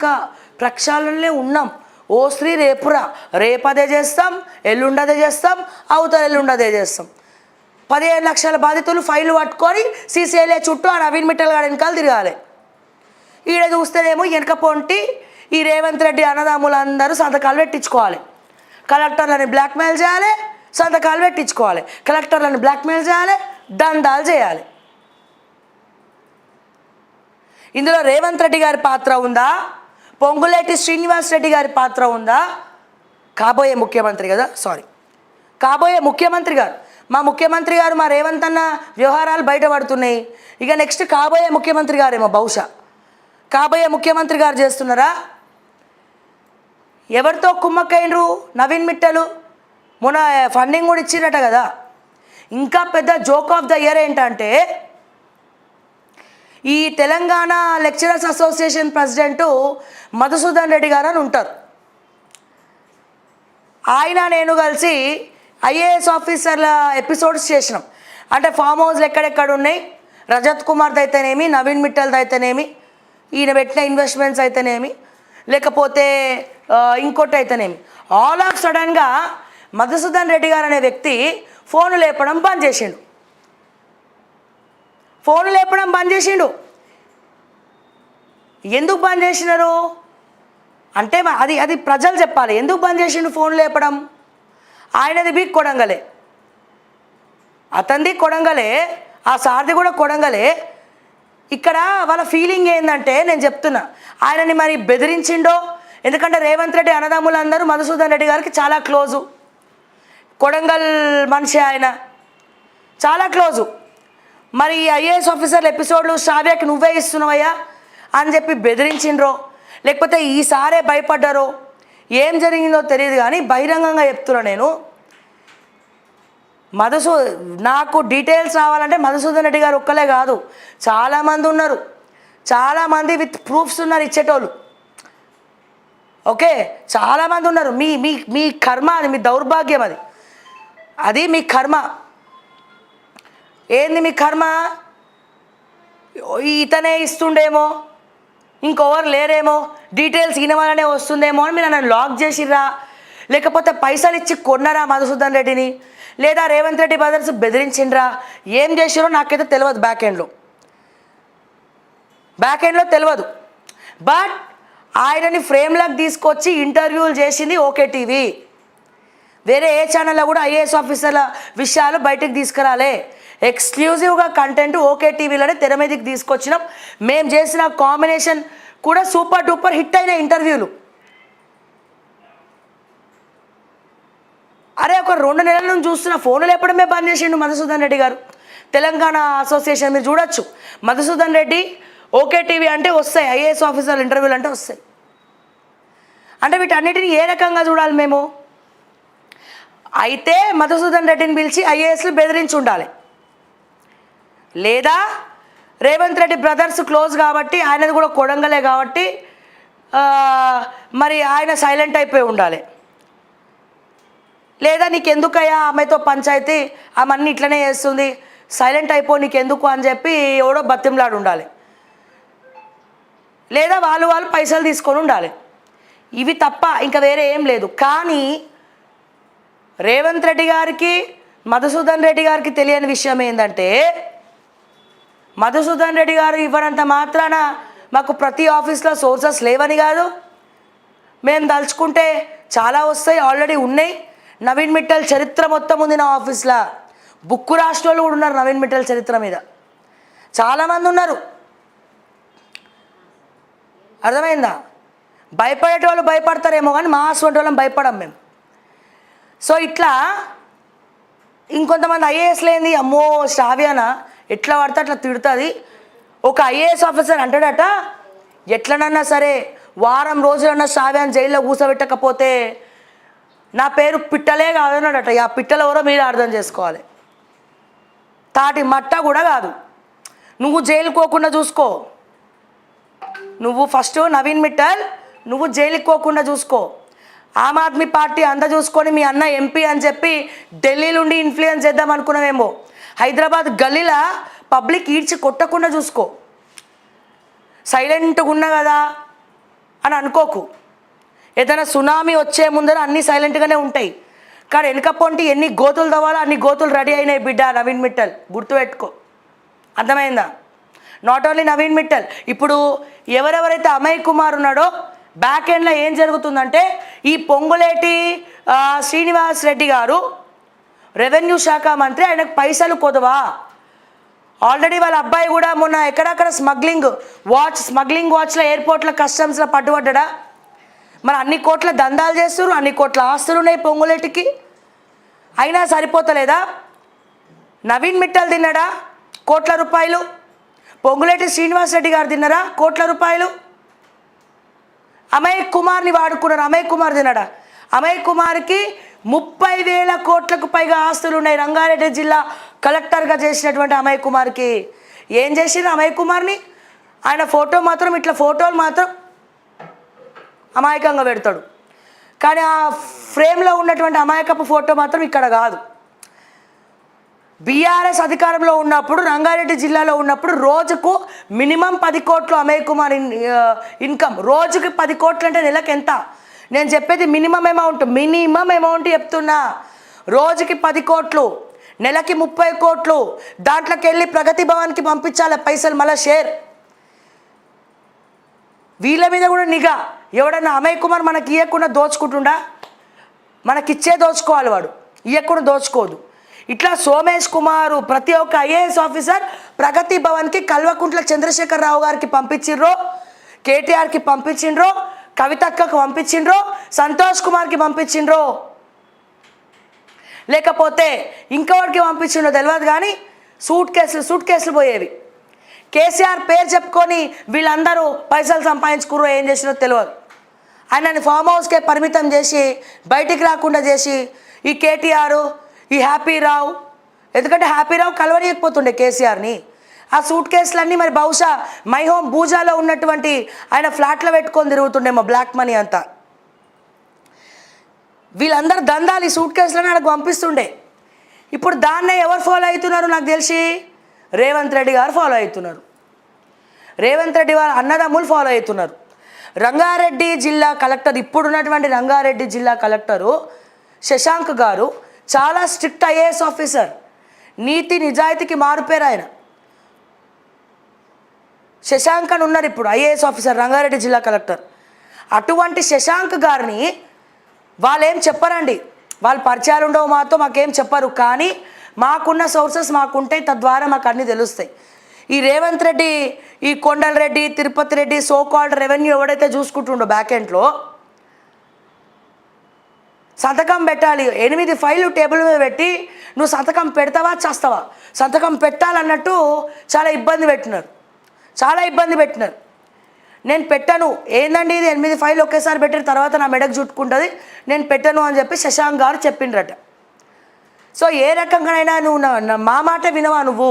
ఇంకా ప్రక్షాళనలే ఉన్నాం. ఓ శ్రీ రేపురా, రేపు అదే చేస్తాం, ఎల్లుండి అదే చేస్తాం, అవతల ఎల్లుండి అదే చేస్తాం. 15 లక్షల బాధితులు ఫైలు పట్టుకొని సీసీఎల్ఏ చుట్టూ ఆ నవీన్ మిట్టల్ గారి వెనకాల తిరగాలి. ఈడ చూస్తేనేమో వెనక పొంటి ఈ రేవంత్ రెడ్డి అన్నదమ్ములందరూ సంతకాలు పెట్టించుకోవాలి. కలెక్టర్లని బ్లాక్మెయిల్ చేయాలి, సంతకాలు పెట్టించుకోవాలి. కలెక్టర్లను బ్లాక్మెయిల్ చేయాలి, దందాలు చేయాలి. ఇందులో రేవంత్ రెడ్డి గారి పాత్ర ఉందా, పొంగులేటి శ్రీనివాస్ రెడ్డి గారి పాత్ర ఉందా? కాబోయే ముఖ్యమంత్రి కదా, కాబోయే ముఖ్యమంత్రి గారు, మా ముఖ్యమంత్రి గారు మా రేవంత్ అన్న వ్యవహారాలు బయటపడుతున్నాయి. ఇక నెక్స్ట్ కాబోయే ముఖ్యమంత్రి గారేమో, బహుశా కాబోయే ముఖ్యమంత్రి గారు చేస్తున్నారా? ఎవరితో కుమ్మక్కైనరు నవీన్ మిట్టలు? మొన్న ఫండింగ్ కూడా ఇచ్చిరట కదా. ఇంకా పెద్ద జోక్ ఆఫ్ ద ఇయర్ ఏంటంటే, ఈ Telangana lecturers association president Madhusudan Reddy గారు అని ఉంటారు. ఆయన నేను కలిసి ఐఏఎస్ ఆఫీసర్ల ఎపిసోడ్స్ చేసినాం. అంటే ఫామ్ హౌస్లు ఎక్కడెక్కడ ఉన్నాయి, రజత్ కుమార్ది అయితేనేమి, నవీన్ మిట్టల్ది అయితేనేమి, ఈయన పెట్టిన ఇన్వెస్ట్మెంట్స్ అయితేనేమి, లేకపోతే ఇంకోటి అయితేనేమి, ఆల్ ఆఫ్ సడన్గా మధుసూదన్ రెడ్డి గారు అనే వ్యక్తి ఫోను లేపడం బంద్ చేసిండు. ఎందుకు బంద్ చేసినారు అంటే అది ప్రజలు చెప్పాలి. ఎందుకు బంద్ చేసిండు ఫోన్ లేపడం? ఆయనది బీ కొడంగలే, అతనిది కొడంగలే, ఆ సార్ది కూడా కొడంగలే. ఇక్కడ వాళ్ళ ఫీలింగ్ ఏంటంటే, నేను చెప్తున్నా, ఆయనని మరి బెదిరించిండో. ఎందుకంటే రేవంత్ రెడ్డి అన్నదమ్ములందరూ మధుసూదన్ రెడ్డి గారికి చాలా క్లోజు. కొడంగల్ మనిషి ఆయన, చాలా క్లోజు. మరి ఐఏఎస్ ఆఫీసర్ల ఎపిసోడ్లు శ్రావ్యకి నువ్వే ఇస్తున్నావయ్యా అని చెప్పి బెదిరించిండ్రో, లేకపోతే ఈసారే భయపడ్డారో, ఏం జరిగిందో తెలియదు. కానీ బహిరంగంగా చెప్తున్నా నేను, నాకు డీటెయిల్స్ రావాలంటే మధుసూదన్ రెడ్డి గారు ఒక్కలే కాదు, చాలామంది ఉన్నారు. చాలామంది విత్ ప్రూఫ్స్ ఉన్నారు ఇచ్చేటోళ్ళు. ఓకే, చాలామంది ఉన్నారు. మీ మీ మీ కర్మ అది, మీ దౌర్భాగ్యం అది మీ కర్మ. ఏంది మీ కర్మ? ఇతనే ఇస్తుండేమో, ఇంకొవరు లేరేమో, డీటెయిల్స్ ఈయన వల్లనే వస్తుందేమో అని మీరు నన్ను లాక్ చేసిర్రా, లేకపోతే పైసలు ఇచ్చి కొన్నారా మధుసూదన్ రెడ్డిని, లేదా రేవంత్ రెడ్డి బ్రదర్స్ బెదిరించిండ్రా, ఏం చేసిరో నాకైతే తెలియదు. బ్యాక్ ఎండ్లో తెలియదు. బట్ ఆయనని ఫ్రేమ్లకు తీసుకొచ్చి ఇంటర్వ్యూలు చేసింది ఓకే టీవీ. వేరే ఏ ఛానల్లో కూడా ఐఏఎస్ ఆఫీసర్ల విషయాలు బయటకు తీసుకురాలే. ఎక్స్క్లూజివ్గా కంటెంట్ ఓకే టీవీలోనే తెర మీదకి తీసుకొచ్చినాం. మేము చేసిన కాంబినేషన్ కూడా సూపర్ డూపర్ హిట్ అయిన ఇంటర్వ్యూలు. అరే, ఒక 2 నెలల నుంచి చూస్తున్న ఫోన్లు ఎప్పుడమే బంద్ చేసిండు మధుసూదన్ రెడ్డి గారు. తెలంగాణ అసోసియేషన్ మీరు చూడొచ్చు, మధుసూదన్ రెడ్డి ఓకే టీవీ అంటే వస్తాయి, ఐఏఎస్ ఆఫీసర్ల ఇంటర్వ్యూలు అంటే వస్తాయి. అంటే వీటన్నిటిని ఏ రకంగా చూడాలి మేము? అయితే మధుసూదన్ రెడ్డిని పిలిచి ఐఏఎస్లు బెదిరించి ఉండాలి, లేదా రేవంత్ రెడ్డి బ్రదర్స్ క్లోజ్ కాబట్టి, ఆయనది కూడా కొడంగలే కాబట్టి మరి ఆయన సైలెంట్ అయిపోయి ఉండాలి. లేదా నీకెందుకయ్యా ఆమెతో పంచాయతీ, ఆమె అన్నీ ఇట్లనే చేస్తుంది, సైలెంట్ అయిపో నీకెందుకు అని చెప్పి ఎవడో బతిమలాడు ఉండాలి. లేదా వాళ్ళు పైసలు తీసుకొని ఉండాలి. ఇవి తప్ప ఇంకా వేరే ఏం లేదు. కానీ రేవంత్ రెడ్డి గారికి మధుసూదన్ రెడ్డి గారికి తెలియని విషయం ఏంటంటే, మధుసూదన్ రెడ్డి గారు ఇవ్వనంత మాత్రాన మాకు ప్రతి ఆఫీస్లో సోర్సెస్ లేవని కాదు. మేము తలుచుకుంటే చాలా వస్తాయి, ఆల్రెడీ ఉన్నాయి. నవీన్ మిట్టల్ చరిత్ర మొత్తం ఉంది నా ఆఫీస్లో. బుక్కు రాష్ట్రాలు కూడా ఉన్నారు నవీన్ మిట్టల్ చరిత్ర మీద, చాలామంది ఉన్నారు. అర్థమైందా? భయపడేటోళ్ళు భయపడతారేమో కానీ మా అటువంటి వాళ్ళం భయపడం మేము. సో ఇట్లా ఇంకొంతమంది ఐఏఎస్ లేని, అమ్మో శ్రావ్యాన ఎట్లా పడితే అట్లా తిడుతుంది. ఒక ఐఏఎస్ ఆఫీసర్ అంటాడట, ఎట్లనన్నా సరే వారం రోజులన్నా శ్రావ్యాన్ని జైల్లో కూర్చోబెట్టకపోతే నా పేరు పిట్టలే కాదన్నాడట. ఆ పిట్టలు ఎవరో మీరు అర్థం చేసుకోవాలి. తాటి మట్ట కూడా కాదు. నువ్వు జైలుకి పోకుండా చూసుకో. నువ్వు ఫస్ట్ నవీన్ మిట్టల్, నువ్వు జైలుకి పోకుండా చూసుకో. ఆమ్ ఆద్మీ పార్టీ అంతా చూసుకొని మీ అన్న ఎంపీ అని చెప్పి ఢిల్లీ నుండి ఇన్ఫ్లుయెన్స్ చేద్దాం అనుకున్నావేమో. హైదరాబాద్ గల్లీలా పబ్లిక్ ఈడ్చి కొట్టకుండా చూసుకో. సైలెంట్గా ఉన్నా కదా, అని అనుకోకు. ఏదైనా సునామీ వచ్చే ముందర అన్నీ సైలెంట్గానే ఉంటాయి, కానీ వెనకపోంటి ఎన్ని గోతులు తవ్వాలో అన్ని గోతులు రెడీ అయినాయి బిడ్డ నవీన్ మిట్టల్, గుర్తుపెట్టుకో. అర్థమైందా? నాట్ ఓన్లీ నవీన్ మిట్టల్, ఇప్పుడు ఎవరెవరైతే అమయ్ కుమార్ ఉన్నాడో బ్యాక్ ఎండ్లో ఏం జరుగుతుందంటే ఈ పొంగులేటి శ్రీనివాస్ రెడ్డి గారు రెవెన్యూ శాఖ మంత్రి, ఆయనకు పైసలు కొదవా. ఆల్రెడీ వాళ్ళ అబ్బాయి కూడా మొన్న ఎక్కడక్కడ స్మగ్లింగ్ వాచ్లో ఎయిర్పోర్ట్లో కస్టమ్స్లో పట్టుబడ్డా. మరి అన్ని కోట్ల దందాలు చేస్తున్నారు, అన్ని కోట్ల ఆస్తులు ఉన్నాయి పొంగులేటికి, అయినా సరిపోతలేదా? నవీన్ మిట్టల్ తిన్నాడా కోట్ల రూపాయలు? పొంగులేటి శ్రీనివాస్ రెడ్డి గారు తిన్నారా కోట్ల రూపాయలు? అమయ్ కుమార్ని వాడుకున్నారు, అమయ్ కుమార్ తిన్నాడా? అమయ్ కుమార్కి 30,000 కోట్లకు పైగా ఆస్తులు ఉన్నాయి. రంగారెడ్డి జిల్లా కలెక్టర్గా చేసినటువంటి అమయ్ కుమార్కి ఏం చేసిండ్రు? అమయ్ కుమార్ని ఆయన ఫోటోలు మాత్రం అమాయకంగా పెడతాడు, కానీ ఆ ఫ్రేమ్లో ఉన్నటువంటి అమాయకపు ఫోటో మాత్రం ఇక్కడ కాదు. బీఆర్ఎస్ అధికారంలో ఉన్నప్పుడు రంగారెడ్డి జిల్లాలో ఉన్నప్పుడు రోజుకు మినిమం 10 కోట్లు అమయ్ కుమార్ ఇన్కమ్. రోజుకి 10 కోట్లు అంటే నెలకు ఎంత? నేను చెప్పేది మినిమం అమౌంట్ చెప్తున్నా. రోజుకి 10 కోట్లు, నెలకి 30 కోట్లు. దాంట్లోకి వెళ్ళి ప్రగతి భవన్కి పంపించాలి పైసలు, మళ్ళీ షేర్. వీళ్ళ మీద కూడా నిఘా. ఎవడన్నా అమయ్ కుమార్ మనకి ఇవ్వకుండా దోచుకుంటుండా? మనకిచ్చే దోచుకోవాలి, వాడు ఇవ్వకుండా దోచుకోదు. ఇట్లా సోమేష్ కుమారు ప్రతి ఒక్క ఐఏఎస్ ఆఫీసర్ ప్రగతి భవన్కి కల్వకుంట్ల చంద్రశేఖరరావు గారికి పంపించిండ్రో, కేటీఆర్కి పంపించిండ్రో, కవితక్కకు పంపించిండ్రో, సంతోష్ కుమార్కి పంపించిండ్రో, లేకపోతే ఇంకెవరికి పంపించిండ్రో తెలియదు, కానీ సూట్ కేసులు పోయేవి. కేసీఆర్ పేరు చెప్పుకొని వీళ్ళందరూ పైసలు సంపాదించుకుర్రో ఏం చేసినో తెలియదు. ఆయనని ఫామ్ హౌస్కే పరిమితం చేసి బయటికి రాకుండా చేసి ఈ కేటీఆర్, ఈ హ్యాపీరావు, ఎందుకంటే హ్యాపీరావు కలవనీయకపోతుండే కేసీఆర్ని. ఆ సూట్ కేసులన్నీ మరి బహుశా మై హోమ్ బూజాలో ఉన్నటువంటి ఆయన ఫ్లాట్లో పెట్టుకొని తిరుగుతుండేమో బ్లాక్ మనీ అంతా. వీళ్ళందరూ దందాలు ఈ సూట్ కేసులను ఆయనకు పంపిస్తుండే. ఇప్పుడు దాన్నే ఎవరు ఫాలో అవుతున్నారు? నాకు తెలిసి రేవంత్ రెడ్డి గారు ఫాలో అవుతున్నారు. రేవంత్ రెడ్డి వారు అన్నదమ్ములు ఫాలో అవుతున్నారు. రంగారెడ్డి జిల్లా కలెక్టర్, ఇప్పుడున్నటువంటి రంగారెడ్డి జిల్లా కలెక్టరు శశాంక్ గారు చాలా స్ట్రిక్ట్ ఐఏఎస్ ఆఫీసర్, నీతి నిజాయితీకి మారుపేరు ఆయన. శశాంక్ అని ఉన్నారు ఇప్పుడు ఐఏఎస్ ఆఫీసర్ రంగారెడ్డి జిల్లా కలెక్టర్. అటువంటి శశాంక్ గారిని వాళ్ళు ఏం చెప్పరండి, వాళ్ళు పరిచయాలు ఉండవు మాతో, మాకేం చెప్పరు, కానీ మాకున్న సోర్సెస్ మాకుంటాయి, తద్వారా మాకు అన్నీ తెలుస్తాయి. ఈ రేవంత్ రెడ్డి, ఈ కొండల్ రెడ్డి, తిరుపతి రెడ్డి సోకాల్డ్ రెవెన్యూ ఎవడైతే చూసుకుంటుండో బ్యాక్ ఎండ్లో సంతకం పెట్టాలి, 8 ఫైళ్ళు టేబుల్ మీద పెట్టి నువ్వు సంతకం పెడతావా చేస్తావా, సంతకం పెట్టాలన్నట్టు చాలా ఇబ్బంది పెట్టినారు. నేను పెట్టను, ఏందండి ఇది 8 ఫైళ్ళు ఒకేసారి పెట్టిన తర్వాత నా మెడకు చుట్టుకుంటుంది, నేను పెట్టను అని చెప్పి శశాంక్ గారు చెప్పిండ్రట. సో ఏ రకంగానైనా నువ్వు మా మాట వినవా, నువ్వు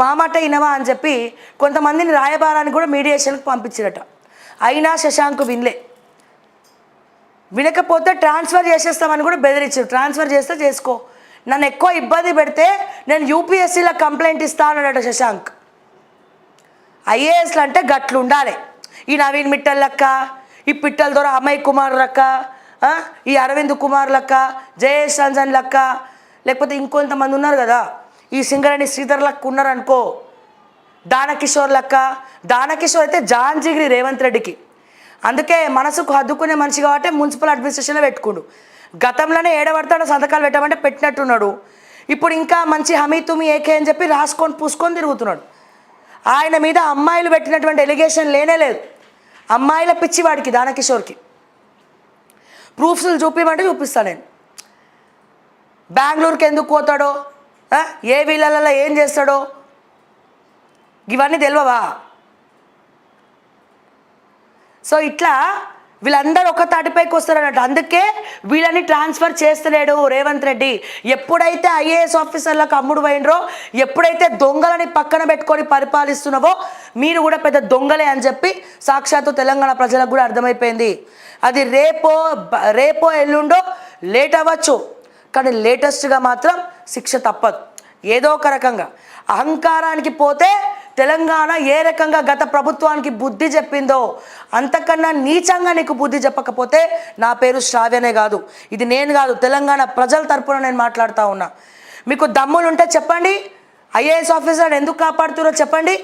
మా మాట వినవా అని చెప్పి కొంతమందిని రాయబారానికి కూడా మీడియేషన్కి పంపించిరట. అయినా శశాంక్ వినకపోతే ట్రాన్స్ఫర్ చేసేస్తామని కూడా బెదిరించారు. ట్రాన్స్ఫర్ చేస్తే చేసుకో, నన్ను ఎక్కువ ఇబ్బంది పెడితే నేను యూపీఎస్సీలో కంప్లైంట్ ఇస్తానన్నాడట శశాంక్. ఐఏఎస్లు అంటే గట్లు ఉండాలి. ఈ నవీన్ మిట్టల్ లెక్క, ఈ పిట్టల ద్వారా అమయ్ కుమార్ లెక్క, ఈ అరవింద్ కుమార్ లెక్క, జయేష్ రంజన్ లెక్క, లేకపోతే ఇంకొంతమంది ఉన్నారు కదా, ఈ సింగరేణి శ్రీధర్ లెక్క ఉన్నారనుకో, దానకిషోర్ లెక్క. దానకిషోర్ అయితే జాన్ జిగిరి రేవంత్ రెడ్డికి, అందుకే మనసుకు హద్దుకునే మనిషి కాబట్టి మున్సిపల్ అడ్మినిస్ట్రేషన్లో పెట్టుకుండు. గతంలోనే ఏడబడతాడు సంతకాలు పెట్టామంటే పెట్టినట్టున్నాడు. ఇప్పుడు ఇంకా మంచి హమీ తుమి ఏకే అని చెప్పి రాసుకొని పూసుకొని తిరుగుతున్నాడు. ఆయన మీద అమ్మాయిలు పెట్టినటువంటి ఎలిగేషన్ లేనే లేదు. అమ్మాయిల పిచ్చి వాడికి, దానకిషోర్కి. ప్రూఫ్స్లు చూపిమంటే చూపిస్తాను నేను. బెంగళూరుకి ఎందుకు పోతాడో, ఏ వీళ్ళల్లో ఏం చేస్తాడో ఇవన్నీ తెలియవా? సో ఇట్లా వీళ్ళందరూ ఒక తాటిపైకి వస్తారన్నట్టు. అందుకే వీళ్ళని ట్రాన్స్ఫర్ చేస్తలేడు రేవంత్ రెడ్డి. ఎప్పుడైతే ఐఏఎస్ ఆఫీసర్లకు అమ్ముడు పోయినరో, ఎప్పుడైతే దొంగలని పక్కన పెట్టుకొని పరిపాలిస్తున్నావో మీరు కూడా పెద్ద దొంగలే అని చెప్పి సాక్షాత్తు తెలంగాణ ప్రజలకు కూడా అర్థమైపోయింది. అది రేపో ఎల్లుండో లేట్ అవ్వచ్చు, కానీ లేటెస్ట్గా మాత్రం శిక్ష తప్పదు. ఏదో ఒక రకంగా అహంకారానికి పోతే తెలంగాణ ఏ రకంగా గత ప్రభుత్వానికి బుద్ధి చెప్పిందో అంతకన్నా నీచంగా నీకు బుద్ధి చెప్పకపోతే నా పేరు శ్రావ్యనే కాదు, ఇది నేను కాదు, తెలంగాణ ప్రజల తరపున నేను మాట్లాడుతూ ఉన్నా. మీకు దమ్ములుంటే చెప్పండి, ఐఏఎస్ ఆఫీసర్ ఎందుకు కాపాడుతున్నారో చెప్పండి.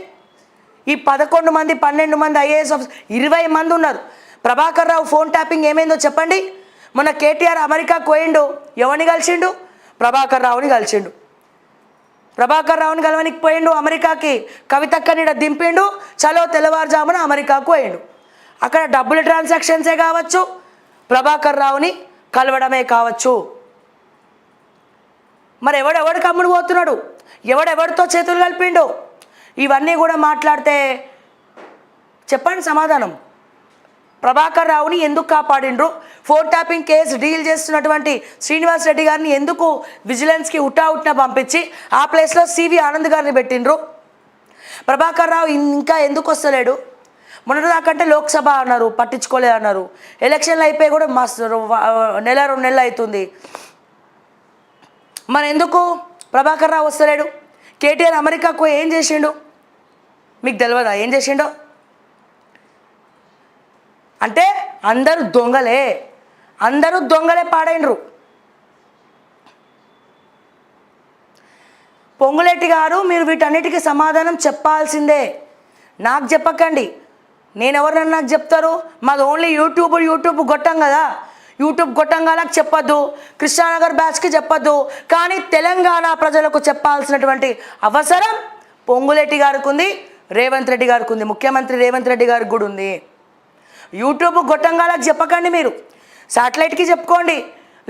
ఈ 11 మంది 12 మంది ఐఏఎస్ ఆఫీసర్ 20 మంది ఉన్నారు. ప్రభాకర్ రావు ఫోన్ ట్యాపింగ్ ఏమైందో చెప్పండి. మొన్న కేటీఆర్ అమెరికాకు పోయిండు, ఎవరిని కలిసిండు? ప్రభాకర్ రావుని కలిసిండు. ప్రభాకర్ రావుని కలవనికి పోయిండు అమెరికాకి, కవితక్కని దింపిండు, చలో తెల్లవారుజామున అమెరికాకు పోయిండు. అక్కడ డబ్బుల ట్రాన్సాక్షన్సే కావచ్చు, ప్రభాకర్ రావుని కలవడమే కావచ్చు. మరి ఎవడెవడు కమ్ముడు పోతున్నాడు, ఎవడెవడితో చేతులు కలిపిండు, ఇవన్నీ కూడా మాట్లాడితే చెప్పండి సమాధానం. ప్రభాకర్ రావుని ఎందుకు కాపాడిండ్రు? ఫోన్ ట్యాపింగ్ కేసు డీల్ చేస్తున్నటువంటి శ్రీనివాస్ రెడ్డి గారిని ఎందుకు విజిలెన్స్కి ఉట్టిన పంపించి ఆ ప్లేస్లో సివి ఆనంద్ గారిని పెట్టిండ్రు? ప్రభాకర్ రావు ఇంకా ఎందుకు వస్తలేడు? మొన్నటిదాకంటే లోక్సభ అన్నారు, పట్టించుకోలే అన్నారు. ఎలక్షన్లు అయిపోయి కూడా నెల 2 నెలలు అవుతుంది. మరి ఎందుకు ప్రభాకర్ రావు వస్తలేడు? కేటీఆర్ అమెరికాకు ఏం చేసిండు మీకు తెలియదా? ఏం చేసిండో? అంటే అందరూ దొంగలే పాడైనరు. పొంగులేటి గారు, మీరు వీటన్నిటికీ సమాధానం చెప్పాల్సిందే, నాకు చెప్పకండి. నేనెవరన్నా నాకు చెప్తారు? మాది ఓన్లీ యూట్యూబ్ గొట్టం కదా, యూట్యూబ్ గొట్టంగాలకు చెప్పొద్దు, కృష్ణానగర్ బ్యాచ్కి చెప్పొద్దు, కానీ తెలంగాణ ప్రజలకు చెప్పాల్సినటువంటి అవసరం పొంగులేటి గారికి ఉంది, రేవంత్ రెడ్డి గారికి ఉంది, ముఖ్యమంత్రి రేవంత్ రెడ్డి గారికి కూడా ఉంది. యూట్యూబ్ గొట్టంగాలకు చెప్పకండి, మీరు శాటిలైట్కి చెప్పుకోండి,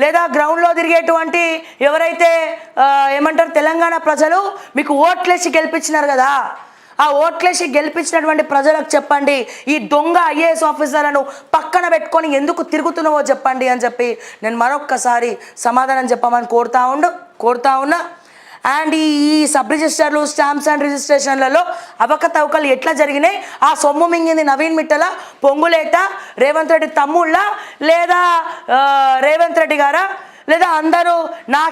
లేదా గ్రౌండ్లో తిరిగేటువంటి ఎవరైతే ఏమంటారు తెలంగాణ ప్రజలు మీకు ఓట్లేసి గెలిపించినారు కదా, ఆ ఓట్లేసి గెలిపించినటువంటి ప్రజలకు చెప్పండి, ఈ దొంగ ఐఏఎస్ ఆఫీసర్లను పక్కన పెట్టుకొని ఎందుకు తిరుగుతున్నావో చెప్పండి అని చెప్పి నేను మరొక్కసారి సమాధానం చెప్పమని కోరుతా ఉన్నా. అండ్ ఈ సబ్ రిజిస్టర్లు, స్టాంప్స్ అండ్ రిజిస్ట్రేషన్లలో అవకతవకలు ఎట్లా జరిగినాయి, ఆ సొమ్ము మింగింది నవీన్ మిట్టల, పొంగులేట, రేవంత్ రెడ్డి తమ్ముళ్ళ, లేదా రేవంత్ రెడ్డి గారా, లేదా అందరూ నా